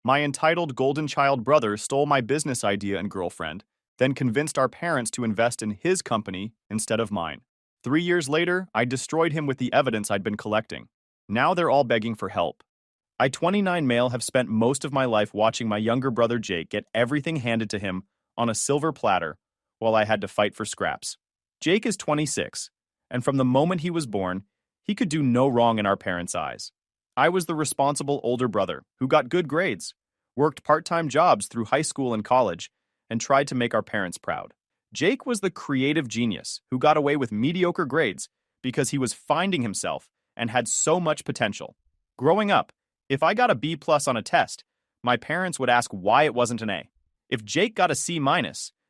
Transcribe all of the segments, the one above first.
My entitled golden child brother stole my business idea and girlfriend, then convinced our parents to invest in his company instead of mine. 3 years later, I destroyed him with the evidence I'd been collecting. Now they're all begging for help. I, 29 male, have spent most of my life watching my younger brother Jake get everything handed to him on a silver platter while I had to fight for scraps. Jake is 26, and from the moment he was born, he could do no wrong in our parents' eyes. I was the responsible older brother who got good grades, worked part-time jobs through high school and college, and tried to make our parents proud. Jake was the creative genius who got away with mediocre grades because he was finding himself and had so much potential. Growing up, if I got a B+ on a test, my parents would ask why it wasn't an A. If Jake got a C-,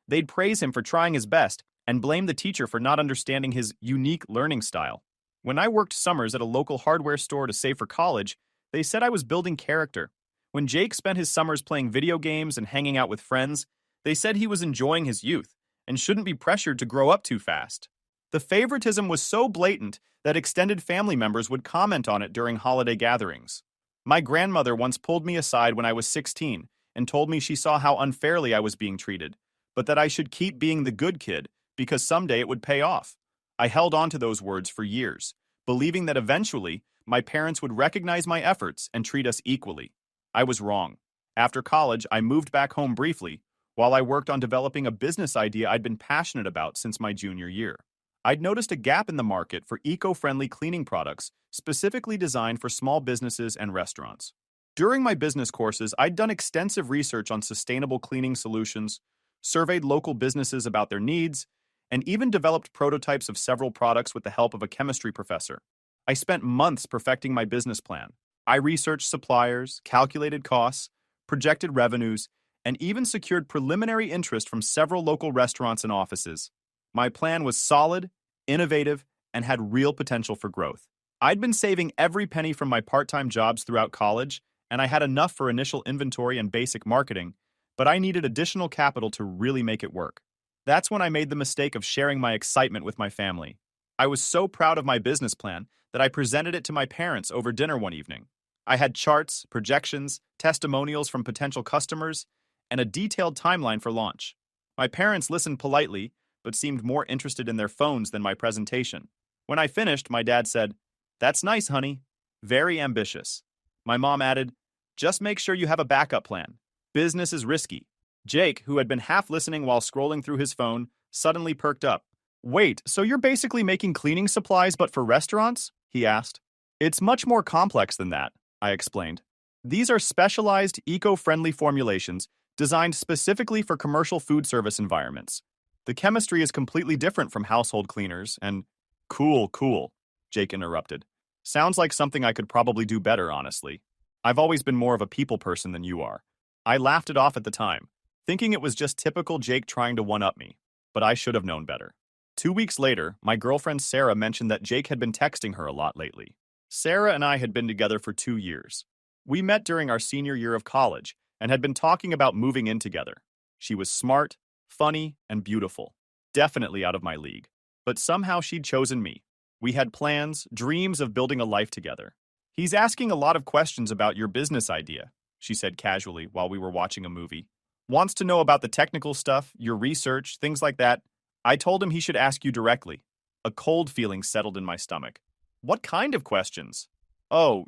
they'd praise him for trying his best and blame the teacher for not understanding his unique learning style. When I worked summers at a local hardware store to save for college, they said I was building character. When Jake spent his summers playing video games and hanging out with friends, they said he was enjoying his youth and shouldn't be pressured to grow up too fast. The favoritism was so blatant that extended family members would comment on it during holiday gatherings. My grandmother once pulled me aside when I was 16 and told me she saw how unfairly I was being treated, but that I should keep being the good kid because someday it would pay off. I held on to those words for years, believing that eventually my parents would recognize my efforts and treat us equally. I was wrong. After college, I moved back home briefly while I worked on developing a business idea I'd been passionate about since my junior year. I'd noticed a gap in the market for eco-friendly cleaning products specifically designed for small businesses and restaurants. During my business courses, I'd done extensive research on sustainable cleaning solutions, surveyed local businesses about their needs, and even developed prototypes of several products with the help of a chemistry professor. I spent months perfecting my business plan. I researched suppliers, calculated costs, projected revenues, and even secured preliminary interest from several local restaurants and offices. My plan was solid, innovative, and had real potential for growth. I'd been saving every penny from my part-time jobs throughout college, and I had enough for initial inventory and basic marketing, but I needed additional capital to really make it work. That's when I made the mistake of sharing my excitement with my family. I was so proud of my business plan that I presented it to my parents over dinner one evening. I had charts, projections, testimonials from potential customers, and a detailed timeline for launch. My parents listened politely, but seemed more interested in their phones than my presentation. When I finished, my dad said, "That's nice, honey. Very ambitious." My mom added, "Just make sure you have a backup plan. Business is risky." Jake, who had been half listening while scrolling through his phone, suddenly perked up. "Wait, so you're basically making cleaning supplies but for restaurants?" he asked. "It's much more complex than that," I explained. "These are specialized, eco-friendly formulations designed specifically for commercial food service environments. The chemistry is completely different from household cleaners and—" Cool, Jake interrupted. "Sounds like something I could probably do better, honestly. I've always been more of a people person than you are." I laughed it off at the time, thinking it was just typical Jake trying to one-up me, but I should have known better. 2 weeks later, my girlfriend Sarah mentioned that Jake had been texting her a lot lately. Sarah and I had been together for 2 years. We met during our senior year of college and had been talking about moving in together. She was smart, funny, and beautiful. Definitely out of my league. But somehow she'd chosen me. We had plans, dreams of building a life together. "He's asking a lot of questions about your business idea," she said casually while we were watching a movie. "Wants to know about the technical stuff, your research, things like that." I told him he should ask you directly. A cold feeling settled in my stomach. "What kind of questions?" "Oh,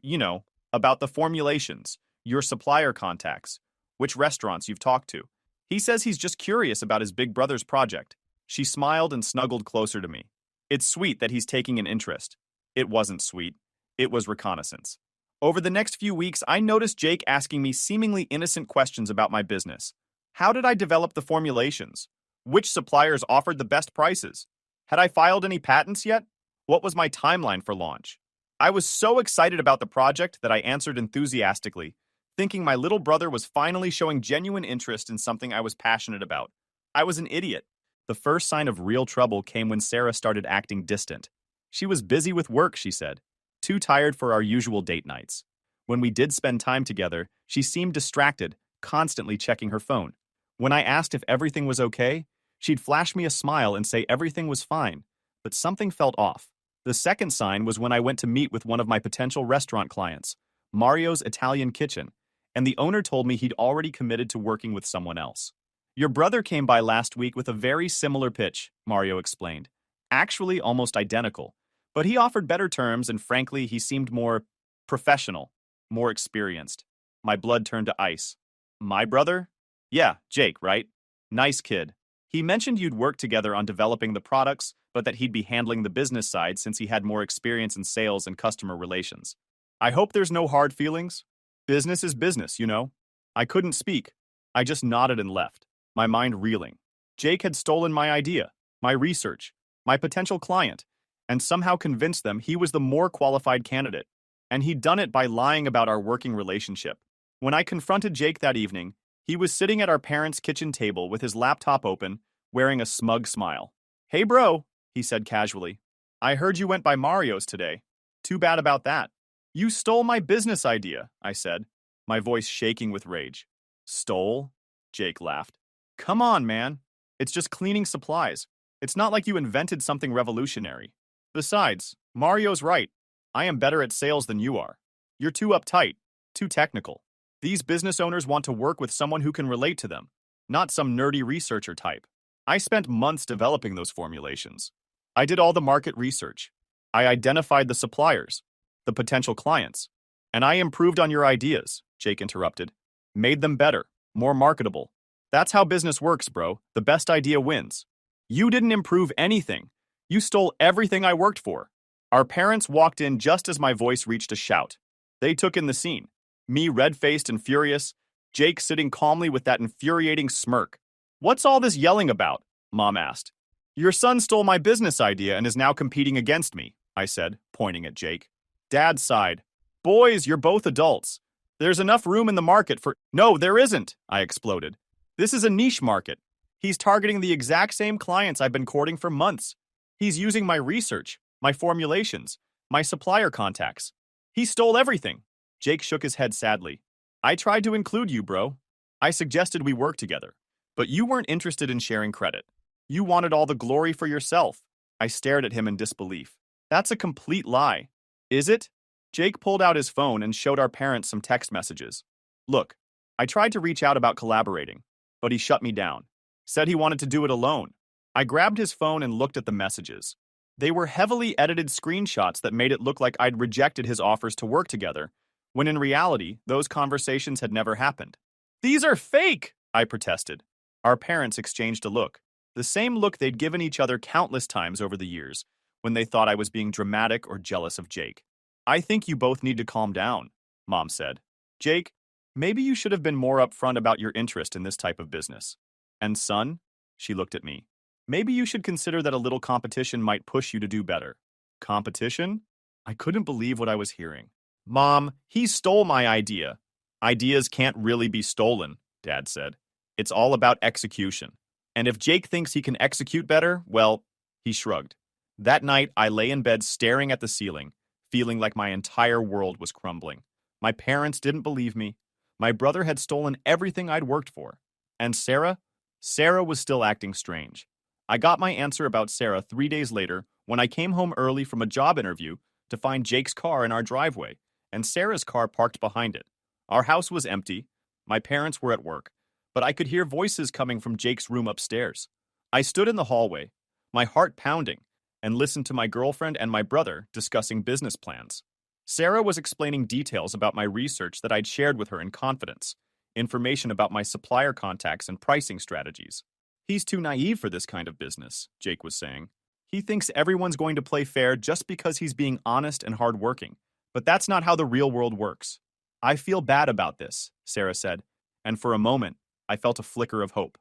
about the formulations, your supplier contacts, which restaurants you've talked to." He says he's just curious about his big brother's project. She smiled and snuggled closer to me. "It's sweet that he's taking an interest." It wasn't sweet. It was reconnaissance. Over the next few weeks, I noticed Jake asking me seemingly innocent questions about my business. How did I develop the formulations? Which suppliers offered the best prices? Had I filed any patents yet? What was my timeline for launch? I was so excited about the project that I answered enthusiastically, thinking my little brother was finally showing genuine interest in something I was passionate about. I was an idiot. The first sign of real trouble came when Sarah started acting distant. She was busy with work, she said, too tired for our usual date nights. When we did spend time together, she seemed distracted, constantly checking her phone. When I asked if everything was okay, she'd flash me a smile and say everything was fine, but something felt off. The second sign was when I went to meet with one of my potential restaurant clients, Mario's Italian Kitchen, and the owner told me he'd already committed to working with someone else. Your brother came by last week with a very similar pitch, Mario explained. Actually, almost identical. But he offered better terms, and frankly, he seemed more professional, more experienced. My blood turned to ice. My brother? Yeah, Jake, right? Nice kid. He mentioned you'd work together on developing the products, but that he'd be handling the business side since he had more experience in sales and customer relations. I hope there's no hard feelings. Business is business, you know. I couldn't speak. I just nodded and left, my mind reeling. Jake had stolen my idea, my research, my potential client, and somehow convinced them he was the more qualified candidate. And he'd done it by lying about our working relationship. When I confronted Jake that evening, he was sitting at our parents' kitchen table with his laptop open, wearing a smug smile. Hey bro, he said casually. I heard you went by Mario's today. Too bad about that. You stole my business idea, I said, my voice shaking with rage. Stole? Jake laughed. Come on, man. It's just cleaning supplies. It's not like you invented something revolutionary. Besides, Mario's right. I am better at sales than you are. You're too uptight, too technical. These business owners want to work with someone who can relate to them, not some nerdy researcher type. I spent months developing those formulations. I did all the market research. I identified the suppliers, the potential clients, and I improved on your ideas, Jake interrupted. Made them better, more marketable. That's how business works, bro. The best idea wins. You didn't improve anything. You stole everything I worked for. Our parents walked in just as my voice reached a shout. They took in the scene. Me red-faced and furious, Jake sitting calmly with that infuriating smirk. What's all this yelling about? Mom asked. Your son stole my business idea and is now competing against me, I said, pointing at Jake. Dad sighed. Boys, you're both adults. There's enough room in the market for— No, there isn't, I exploded. This is a niche market. He's targeting the exact same clients I've been courting for months. He's using my research, my formulations, my supplier contacts. He stole everything. Jake shook his head sadly. I tried to include you, bro. I suggested we work together. But you weren't interested in sharing credit. You wanted all the glory for yourself. I stared at him in disbelief. That's a complete lie. Is it? Jake pulled out his phone and showed our parents some text messages. Look, I tried to reach out about collaborating, but he shut me down. Said he wanted to do it alone. I grabbed his phone and looked at the messages. They were heavily edited screenshots that made it look like I'd rejected his offers to work together, when in reality, those conversations had never happened. These are fake, I protested. Our parents exchanged a look, the same look they'd given each other countless times over the years, when they thought I was being dramatic or jealous of Jake. I think you both need to calm down, Mom said. Jake, maybe you should have been more upfront about your interest in this type of business. And son, she looked at me, maybe you should consider that a little competition might push you to do better. Competition? I couldn't believe what I was hearing. Mom, he stole my idea. Ideas can't really be stolen, Dad said. It's all about execution. And if Jake thinks he can execute better, well, he shrugged. That night, I lay in bed staring at the ceiling, feeling like my entire world was crumbling. My parents didn't believe me. My brother had stolen everything I'd worked for. And Sarah? Sarah was still acting strange. I got my answer about Sarah 3 days later when I came home early from a job interview to find Jake's car in our driveway, and Sarah's car parked behind it. Our house was empty. My parents were at work, but I could hear voices coming from Jake's room upstairs. I stood in the hallway, my heart pounding, and listened to my girlfriend and my brother discussing business plans. Sarah was explaining details about my research that I'd shared with her in confidence, information about my supplier contacts and pricing strategies. He's too naive for this kind of business, Jake was saying. He thinks everyone's going to play fair just because he's being honest and hardworking. But that's not how the real world works. I feel bad about this, Sarah said, and for a moment, I felt a flicker of hope.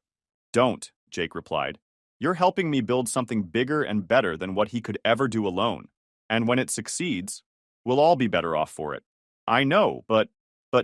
Don't, Jake replied. You're helping me build something bigger and better than what he could ever do alone. And when it succeeds, we'll all be better off for it. I know, but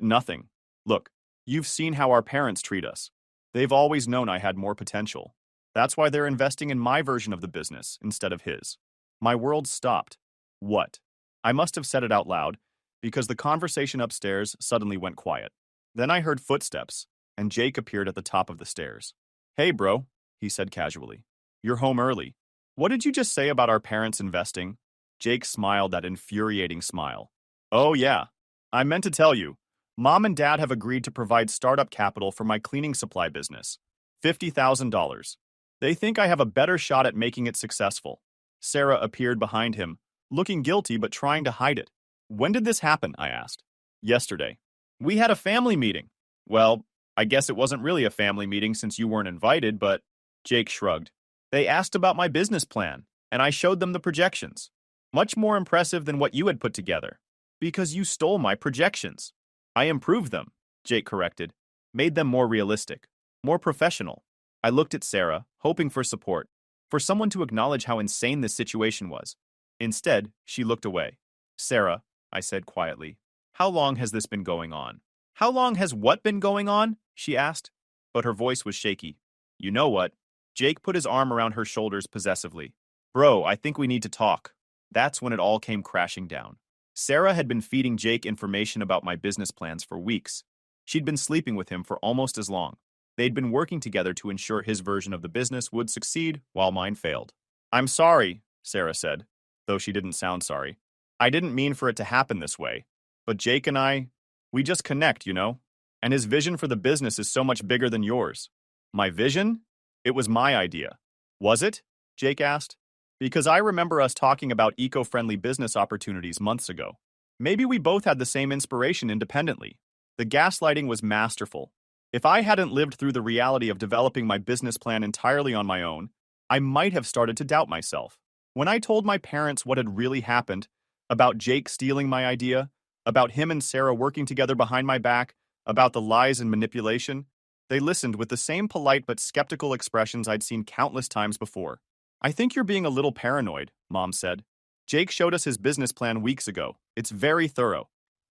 nothing. Look, you've seen how our parents treat us. They've always known I had more potential. That's why they're investing in my version of the business instead of his. My world stopped. What? I must have said it out loud, because the conversation upstairs suddenly went quiet. Then I heard footsteps, and Jake appeared at the top of the stairs. Hey, bro, he said casually. You're home early. What did you just say about our parents investing? Jake smiled that infuriating smile. Oh, yeah. I meant to tell you. Mom and Dad have agreed to provide startup capital for my cleaning supply business. $50,000. They think I have a better shot at making it successful. Sarah appeared behind him, looking guilty but trying to hide it. When did this happen? I asked. Yesterday. We had a family meeting. Well, I guess it wasn't really a family meeting since you weren't invited, but Jake shrugged. They asked about my business plan, and I showed them the projections. Much more impressive than what you had put together. Because you stole my projections. I improved them, Jake corrected. Made them more realistic, more professional. I looked at Sarah, hoping for support, for someone to acknowledge how insane this situation was. Instead, she looked away. Sarah, I said quietly, how long has this been going on? How long has what been going on? She asked, but her voice was shaky. You know what? Jake put his arm around her shoulders possessively. Bro, I think we need to talk. That's when it all came crashing down. Sarah had been feeding Jake information about my business plans for weeks. She'd been sleeping with him for almost as long. They'd been working together to ensure his version of the business would succeed while mine failed. I'm sorry, Sarah said, though she didn't sound sorry. I didn't mean for it to happen this way. But Jake and we just connect, you know? And his vision for the business is so much bigger than yours. My vision? It was my idea. Was it? Jake asked. Because I remember us talking about eco-friendly business opportunities months ago. Maybe we both had the same inspiration independently. The gaslighting was masterful. If I hadn't lived through the reality of developing my business plan entirely on my own, I might have started to doubt myself. When I told my parents what had really happened, about Jake stealing my idea, about him and Sarah working together behind my back, about the lies and manipulation, they listened with the same polite but skeptical expressions I'd seen countless times before. I think you're being a little paranoid, Mom said. Jake showed us his business plan weeks ago. It's very thorough.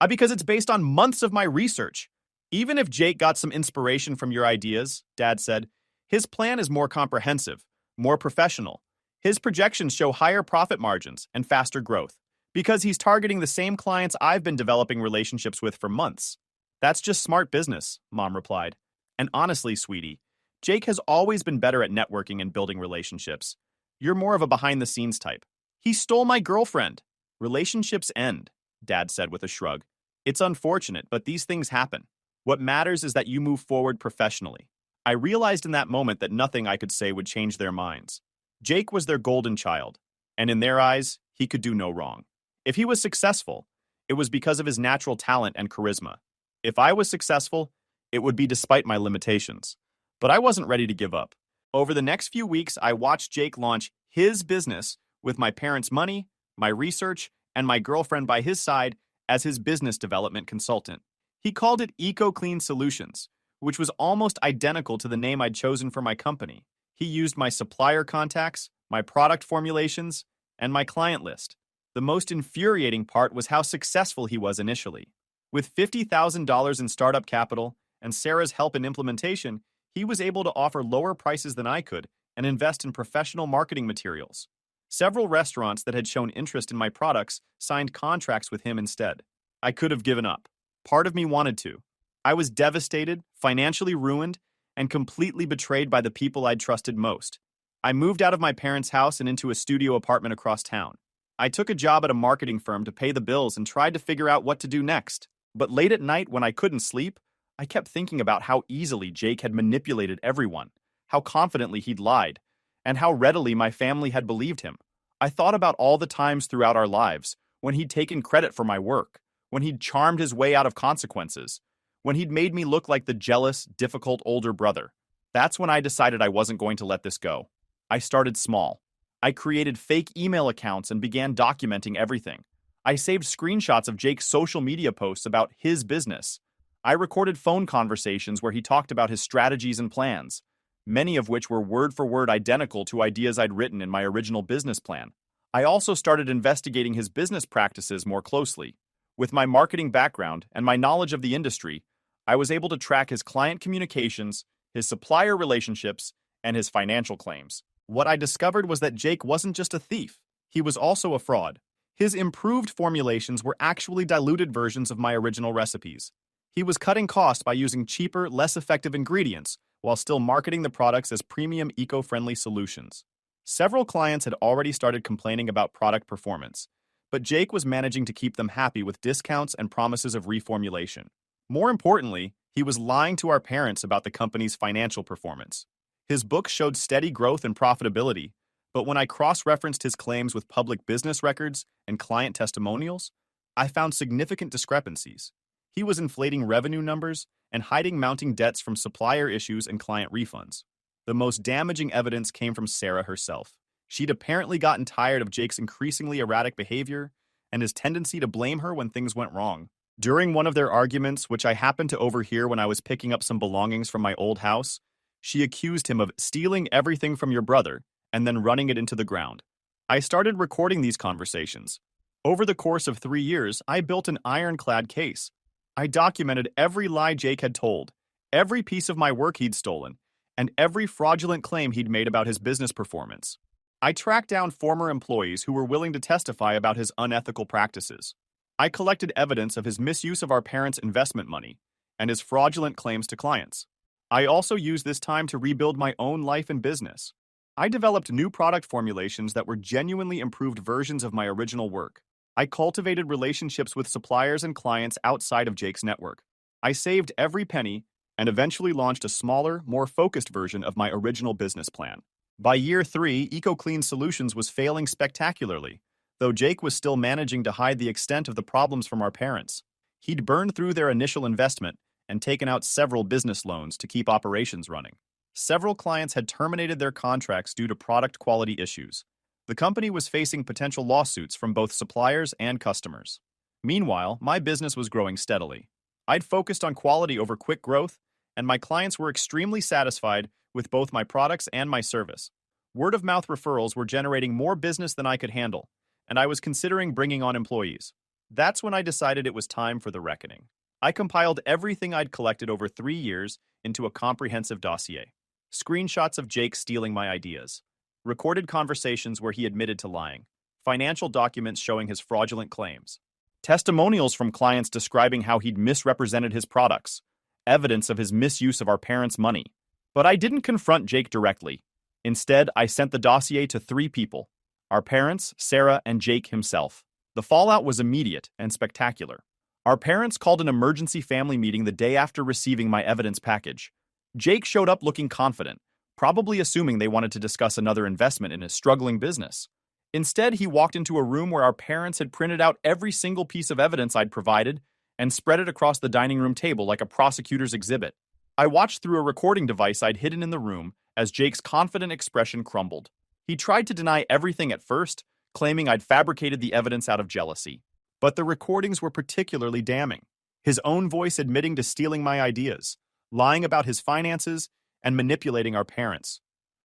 Because it's based on months of my research. Even if Jake got some inspiration from your ideas, Dad said, his plan is more comprehensive, more professional. His projections show higher profit margins and faster growth. Because he's targeting the same clients I've been developing relationships with for months. That's just smart business, Mom replied. And honestly, sweetie, Jake has always been better at networking and building relationships. You're more of a behind-the-scenes type. He stole my girlfriend. Relationships end, Dad said with a shrug. It's unfortunate, but these things happen. What matters is that you move forward professionally. I realized in that moment that nothing I could say would change their minds. Jake was their golden child, and in their eyes, he could do no wrong. If he was successful, it was because of his natural talent and charisma. If I was successful, it would be despite my limitations. But I wasn't ready to give up. Over the next few weeks, I watched Jake launch his business with my parents' money, my research, and my girlfriend by his side as his business development consultant. He called it EcoClean Solutions, which was almost identical to the name I'd chosen for my company. He used my supplier contacts, my product formulations, and my client list. The most infuriating part was how successful he was initially. With $50,000 in startup capital and Sarah's help in implementation, he was able to offer lower prices than I could and invest in professional marketing materials. Several restaurants that had shown interest in my products signed contracts with him instead. I could have given up. Part of me wanted to. I was devastated, financially ruined, and completely betrayed by the people I'd trusted most. I moved out of my parents' house and into a studio apartment across town. I took a job at a marketing firm to pay the bills and tried to figure out what to do next. But late at night, when I couldn't sleep, I kept thinking about how easily Jake had manipulated everyone, how confidently he'd lied, and how readily my family had believed him. I thought about all the times throughout our lives when he'd taken credit for my work, when he'd charmed his way out of consequences, when he'd made me look like the jealous, difficult older brother. That's when I decided I wasn't going to let this go. I started small. I created fake email accounts and began documenting everything. I saved screenshots of Jake's social media posts about his business. I recorded phone conversations where he talked about his strategies and plans, many of which were word for word identical to ideas I'd written in my original business plan. I also started investigating his business practices more closely. With my marketing background and my knowledge of the industry, I was able to track his client communications, his supplier relationships, and his financial claims. What I discovered was that Jake wasn't just a thief, he was also a fraud. His improved formulations were actually diluted versions of my original recipes. He was cutting costs by using cheaper, less effective ingredients, while still marketing the products as premium eco-friendly solutions. Several clients had already started complaining about product performance, but Jake was managing to keep them happy with discounts and promises of reformulation. More importantly, he was lying to our parents about the company's financial performance. His book showed steady growth and profitability, but when I cross-referenced his claims with public business records and client testimonials, I found significant discrepancies. He was inflating revenue numbers and hiding mounting debts from supplier issues and client refunds. The most damaging evidence came from Sarah herself. She'd apparently gotten tired of Jake's increasingly erratic behavior and his tendency to blame her when things went wrong. During one of their arguments, which I happened to overhear when I was picking up some belongings from my old house, she accused him of stealing everything from your brother and then running it into the ground. I started recording these conversations. Over the course of 3 years, I built an ironclad case. I documented every lie Jake had told, every piece of my work he'd stolen, and every fraudulent claim he'd made about his business performance. I tracked down former employees who were willing to testify about his unethical practices. I collected evidence of his misuse of our parents' investment money and his fraudulent claims to clients. I also used this time to rebuild my own life and business. I developed new product formulations that were genuinely improved versions of my original work. I cultivated relationships with suppliers and clients outside of Jake's network. I saved every penny and eventually launched a smaller, more focused version of my original business plan. By year 3, EcoClean Solutions was failing spectacularly, though Jake was still managing to hide the extent of the problems from our parents. He'd burned through their initial investment and taken out several business loans to keep operations running. Several clients had terminated their contracts due to product quality issues. The company was facing potential lawsuits from both suppliers and customers. Meanwhile, my business was growing steadily. I'd focused on quality over quick growth, and my clients were extremely satisfied with both my products and my service. Word-of-mouth referrals were generating more business than I could handle, and I was considering bringing on employees. That's when I decided it was time for the reckoning. I compiled everything I'd collected over 3 years into a comprehensive dossier. Screenshots of Jake stealing my ideas, recorded conversations where he admitted to lying, financial documents showing his fraudulent claims, testimonials from clients describing how he'd misrepresented his products, evidence of his misuse of our parents' money. But I didn't confront Jake directly. Instead, I sent the dossier to 3 people: our parents, Sarah, and Jake himself. The fallout was immediate and spectacular. Our parents called an emergency family meeting the day after receiving my evidence package. Jake showed up looking confident, probably assuming they wanted to discuss another investment in his struggling business. Instead, he walked into a room where our parents had printed out every single piece of evidence I'd provided and spread it across the dining room table like a prosecutor's exhibit. I watched through a recording device I'd hidden in the room as Jake's confident expression crumbled. He tried to deny everything at first, claiming I'd fabricated the evidence out of jealousy. But the recordings were particularly damning. His own voice admitting to stealing my ideas, lying about his finances, and manipulating our parents.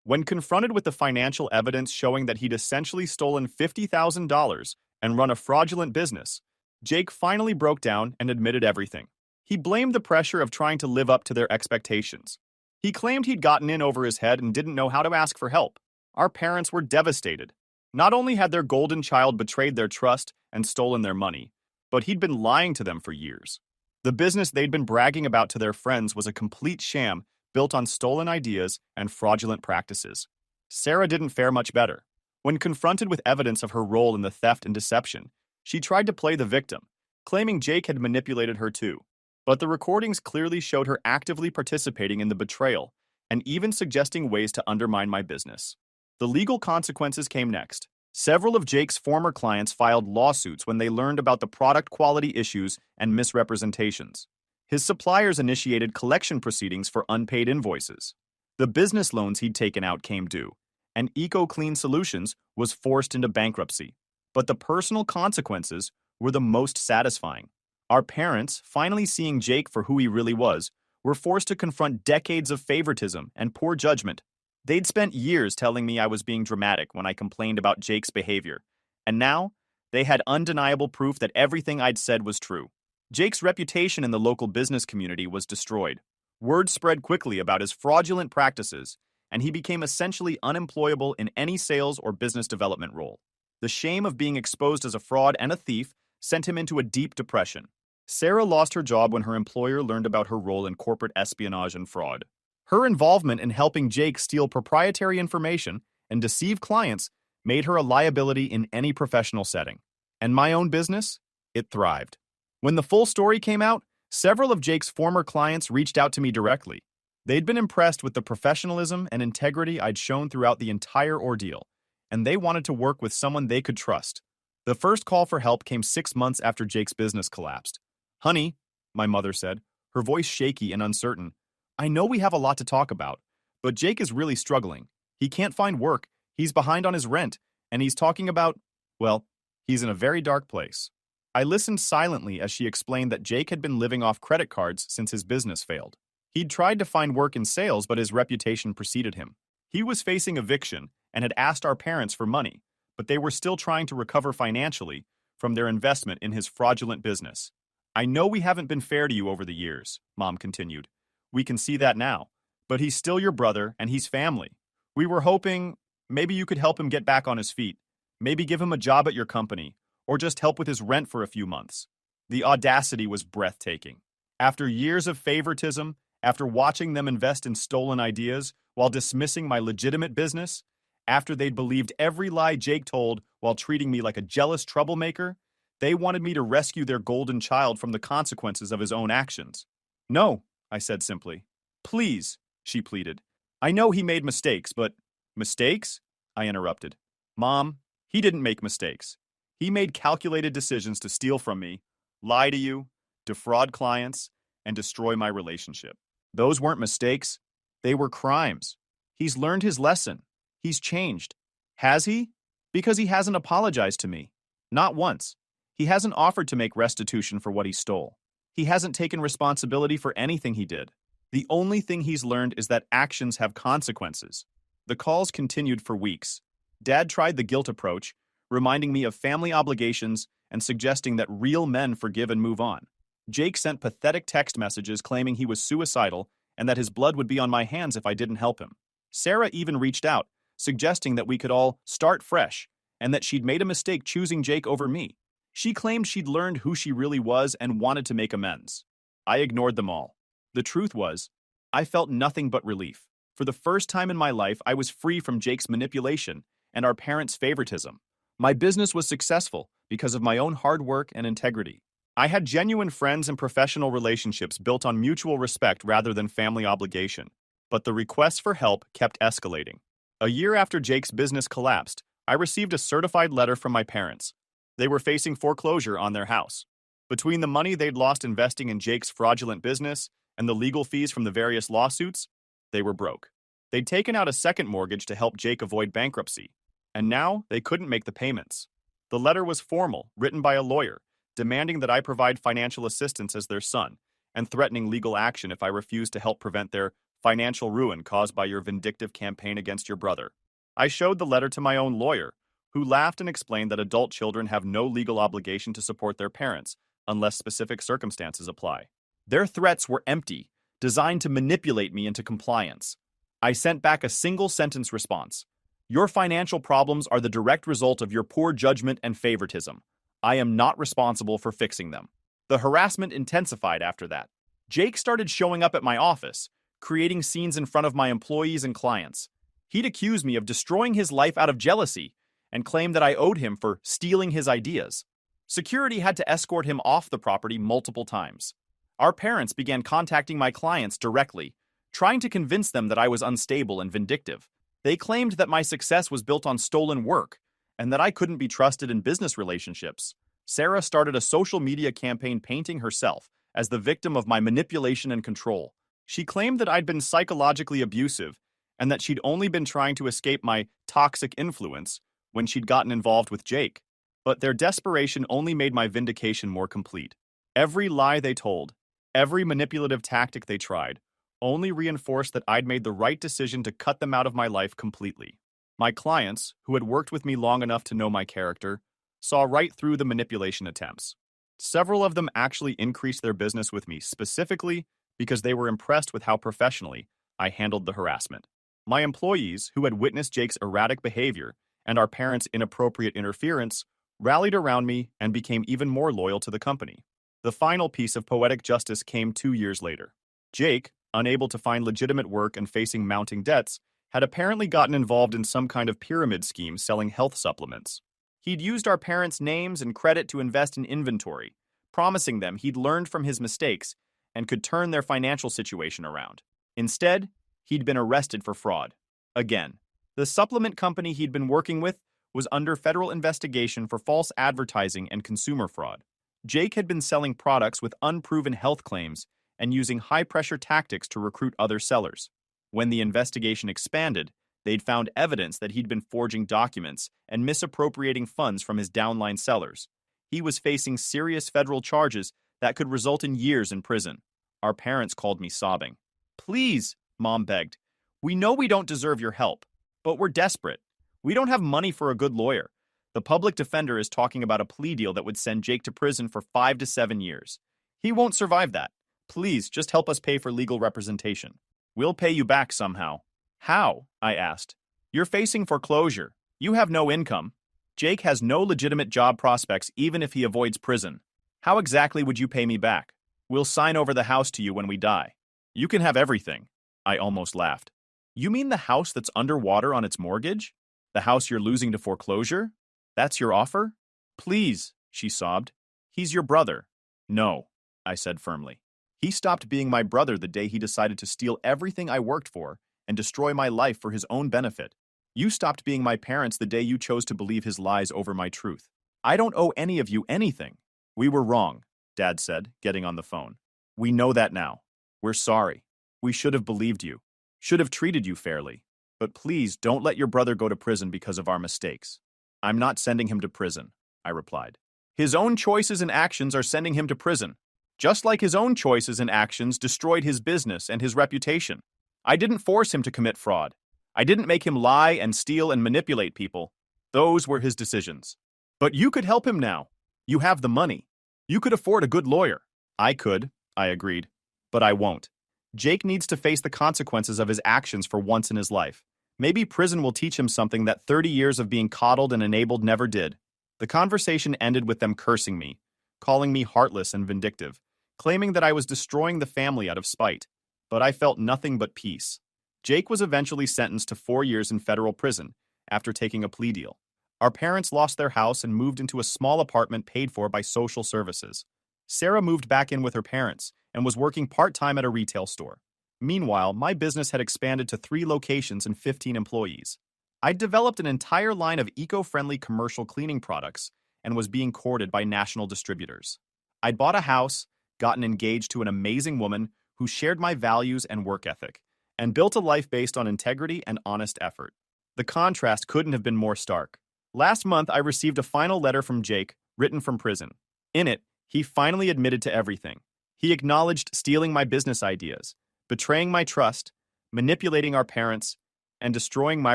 When confronted with the financial evidence showing that he'd essentially stolen $50,000 and run a fraudulent business, Jake finally broke down and admitted everything. He blamed the pressure of trying to live up to their expectations. He claimed he'd gotten in over his head and didn't know how to ask for help. Our parents were devastated. Not only had their golden child betrayed their trust and stolen their money, but he'd been lying to them for years. The business they'd been bragging about to their friends was a complete sham built on stolen ideas and fraudulent practices. Sarah didn't fare much better. When confronted with evidence of her role in the theft and deception, she tried to play the victim, claiming Jake had manipulated her too. But the recordings clearly showed her actively participating in the betrayal and even suggesting ways to undermine my business. The legal consequences came next. Several of Jake's former clients filed lawsuits when they learned about the product quality issues and misrepresentations. His suppliers initiated collection proceedings for unpaid invoices. The business loans he'd taken out came due, and EcoClean Solutions was forced into bankruptcy. But the personal consequences were the most satisfying. Our parents, finally seeing Jake for who he really was, were forced to confront decades of favoritism and poor judgment. They'd spent years telling me I was being dramatic when I complained about Jake's behavior, and now they had undeniable proof that everything I'd said was true. Jake's reputation in the local business community was destroyed. Word spread quickly about his fraudulent practices, and he became essentially unemployable in any sales or business development role. The shame of being exposed as a fraud and a thief sent him into a deep depression. Sarah lost her job when her employer learned about her role in corporate espionage and fraud. Her involvement in helping Jake steal proprietary information and deceive clients made her a liability in any professional setting. And my own business? It thrived. When the full story came out, Several of Jake's former clients reached out to me directly. They'd been impressed with the professionalism and integrity I'd shown throughout the entire ordeal, and they wanted to work with someone they could trust. The first call for help came 6 months after Jake's business collapsed. "Honey," my mother said, her voice shaky and uncertain, "I know we have a lot to talk about, but Jake is really struggling. He can't find work, he's behind on his rent, and he's talking about, well, he's in a very dark place." I listened silently as she explained that Jake had been living off credit cards since his business failed. He'd tried to find work in sales, but his reputation preceded him. He was facing eviction and had asked our parents for money, but they were still trying to recover financially from their investment in his fraudulent business. "I know we haven't been fair to you over the years," Mom continued. "We can see that now, but he's still your brother and he's family. We were hoping maybe you could help him get back on his feet, maybe give him a job at your company, or just help with his rent for a few months." The audacity was breathtaking. After years of favoritism, after watching them invest in stolen ideas while dismissing my legitimate business, after they'd believed every lie Jake told while treating me like a jealous troublemaker, they wanted me to rescue their golden child from the consequences of his own actions. "No," I said simply. "Please," she pleaded. "I know he made mistakes, but—" "Mistakes?" I interrupted. "Mom, he didn't make mistakes. He made calculated decisions to steal from me, lie to you, defraud clients, and destroy my relationship. Those weren't mistakes. They were crimes. He's learned his lesson. He's changed." "Has he?" "Because he hasn't apologized to me. Not once. He hasn't offered to make restitution for what he stole. He hasn't taken responsibility for anything he did. The only thing he's learned is that actions have consequences." The calls continued for weeks. Dad tried the guilt approach, reminding me of family obligations and suggesting that real men forgive and move on. Jake sent pathetic text messages claiming he was suicidal and that his blood would be on my hands if I didn't help him. Sarah even reached out, suggesting that we could all start fresh and that she'd made a mistake choosing Jake over me. She claimed she'd learned who she really was and wanted to make amends. I ignored them all. The truth was, I felt nothing but relief. For the first time in my life, I was free from Jake's manipulation and our parents' favoritism. My business was successful because of my own hard work and integrity. I had genuine friends and professional relationships built on mutual respect rather than family obligation. But the requests for help kept escalating. A year after Jake's business collapsed, I received a certified letter from my parents. They were facing foreclosure on their house. Between the money they'd lost investing in Jake's fraudulent business and the legal fees from the various lawsuits, they were broke. They'd taken out a second mortgage to help Jake avoid bankruptcy, and now they couldn't make the payments. The letter was formal, written by a lawyer, demanding that I provide financial assistance as their son, and threatening legal action if I refused to help prevent their financial ruin caused by your vindictive campaign against your brother. I showed the letter to my own lawyer, who laughed and explained that adult children have no legal obligation to support their parents unless specific circumstances apply. Their threats were empty, designed to manipulate me into compliance. I sent back a single-sentence response. "Your financial problems are the direct result of your poor judgment and favoritism. I am not responsible for fixing them." The harassment intensified after that. Jake started showing up at my office, creating scenes in front of my employees and clients. He'd accuse me of destroying his life out of jealousy and claimed that I owed him for stealing his ideas. Security had to escort him off the property multiple times. Our parents began contacting my clients directly, trying to convince them that I was unstable and vindictive. They claimed that my success was built on stolen work and that I couldn't be trusted in business relationships. Sarah started a social media campaign painting herself as the victim of my manipulation and control. She claimed that I'd been psychologically abusive and that she'd only been trying to escape my toxic influence when she'd gotten involved with Jake. But their desperation only made my vindication more complete. Every lie they told, every manipulative tactic they tried, only reinforced that I'd made the right decision to cut them out of my life completely. My clients, who had worked with me long enough to know my character, saw right through the manipulation attempts. Several of them actually increased their business with me specifically because they were impressed with how professionally I handled the harassment. My employees, who had witnessed Jake's erratic behavior and our parents' inappropriate interference, rallied around me and became even more loyal to the company. The final piece of poetic justice came 2 years later. Jake, unable to find legitimate work and facing mounting debts, had apparently gotten involved in some kind of pyramid scheme selling health supplements. He'd used our parents' names and credit to invest in inventory, promising them he'd learned from his mistakes and could turn their financial situation around. Instead, he'd been arrested for fraud. Again, the supplement company he'd been working with was under federal investigation for false advertising and consumer fraud. Jake had been selling products with unproven health claims and using high-pressure tactics to recruit other sellers. When the investigation expanded, they'd found evidence that he'd been forging documents and misappropriating funds from his downline sellers. He was facing serious federal charges that could result in years in prison. Our parents called me sobbing. "Please," Mom begged. "We know we don't deserve your help, but we're desperate. We don't have money for a good lawyer. The public defender is talking about a plea deal that would send Jake to prison for 5 to 7 years. He won't survive that. Please, just help us pay for legal representation. We'll pay you back somehow." "How?" I asked. "You're facing foreclosure. You have no income. Jake has no legitimate job prospects even if he avoids prison. How exactly would you pay me back? We'll sign over the house to you when we die. You can have everything." I almost laughed. "You mean the house that's underwater on its mortgage? The house you're losing to foreclosure? That's your offer?" "Please," she sobbed. "He's your brother." "No," I said firmly. "He stopped being my brother the day he decided to steal everything I worked for and destroy my life for his own benefit. You stopped being my parents the day you chose to believe his lies over my truth. I don't owe any of you anything." "We were wrong," Dad said, getting on the phone. "We know that now. We're sorry. We should have believed you. Should have treated you fairly. But please don't let your brother go to prison because of our mistakes." "I'm not sending him to prison," I replied. "His own choices and actions are sending him to prison. Just like his own choices and actions destroyed his business and his reputation. I didn't force him to commit fraud. I didn't make him lie and steal and manipulate people. Those were his decisions. But you could help him now. You have the money. You could afford a good lawyer." "I could," I agreed. "But I won't. Jake needs to face the consequences of his actions for once in his life. Maybe prison will teach him something that 30 years of being coddled and enabled never did." The conversation ended with them cursing me, calling me heartless and vindictive, claiming that I was destroying the family out of spite. But I felt nothing but peace. Jake was eventually sentenced to 4 years in federal prison after taking a plea deal. Our parents lost their house and moved into a small apartment paid for by social services. Sarah moved back in with her parents and was working part-time at a retail store. Meanwhile, my business had expanded to 3 locations and 15 employees. I'd developed an entire line of eco-friendly commercial cleaning products and was being courted by national distributors. I'd bought a house, gotten engaged to an amazing woman who shared my values and work ethic, and built a life based on integrity and honest effort. The contrast couldn't have been more stark. Last month, I received a final letter from Jake, written from prison. In it, he finally admitted to everything. He acknowledged stealing my business ideas, betraying my trust, manipulating our parents, and destroying my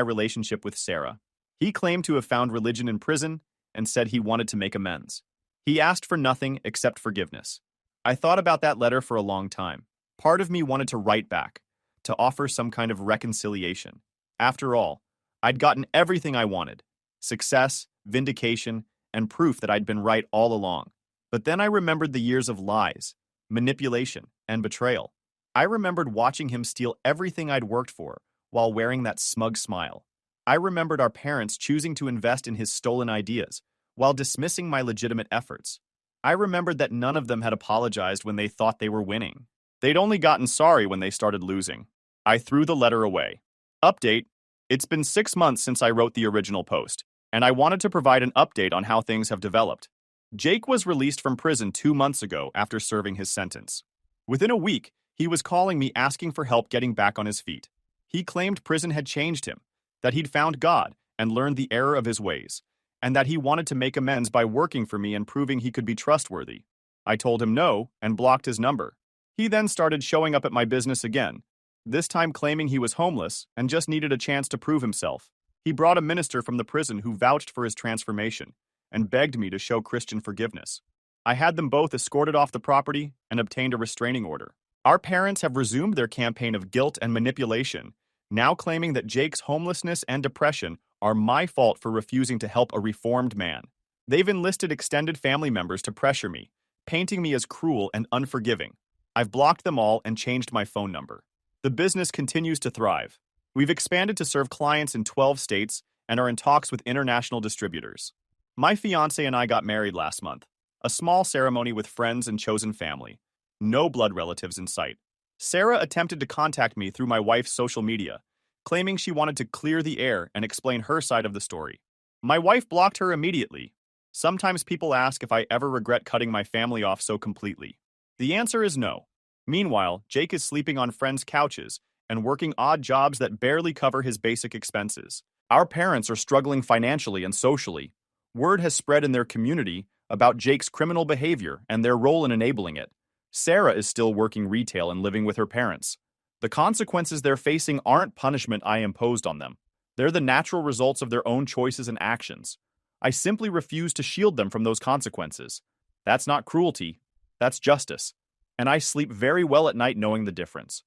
relationship with Sarah. He claimed to have found religion in prison and said he wanted to make amends. He asked for nothing except forgiveness. I thought about that letter for a long time. Part of me wanted to write back, to offer some kind of reconciliation. After all, I'd gotten everything I wanted: success, vindication, and proof that I'd been right all along. But then I remembered the years of lies, manipulation, and betrayal. I remembered watching him steal everything I'd worked for while wearing that smug smile. I remembered our parents choosing to invest in his stolen ideas while dismissing my legitimate efforts. I remembered that none of them had apologized when they thought they were winning. They'd only gotten sorry when they started losing. I threw the letter away. Update: it's been 6 months since I wrote the original post, and I wanted to provide an update on how things have developed. Jake was released from prison 2 months ago after serving his sentence. Within a week, he was calling me asking for help getting back on his feet. He claimed prison had changed him, that he'd found God and learned the error of his ways, and that he wanted to make amends by working for me and proving he could be trustworthy. I told him no and blocked his number. He then started showing up at my business again, this time claiming he was homeless and just needed a chance to prove himself. He brought a minister from the prison who vouched for his transformation and begged me to show Christian forgiveness. I had them both escorted off the property and obtained a restraining order. Our parents have resumed their campaign of guilt and manipulation, now claiming that Jake's homelessness and depression are my fault for refusing to help a reformed man. They've enlisted extended family members to pressure me, painting me as cruel and unforgiving. I've blocked them all and changed my phone number. The business continues to thrive. We've expanded to serve clients in 12 states and are in talks with international distributors. My fiancé and I got married last month. A small ceremony with friends and chosen family. No blood relatives in sight. Sarah attempted to contact me through my wife's social media, claiming she wanted to clear the air and explain her side of the story. My wife blocked her immediately. Sometimes people ask if I ever regret cutting my family off so completely. The answer is no. Meanwhile, Jake is sleeping on friends' couches and working odd jobs that barely cover his basic expenses. Our parents are struggling financially and socially. Word has spread in their community about Jake's criminal behavior and their role in enabling it. Sarah is still working retail and living with her parents. The consequences they're facing aren't punishment I imposed on them. They're the natural results of their own choices and actions. I simply refuse to shield them from those consequences. That's not cruelty, that's justice. And I sleep very well at night knowing the difference.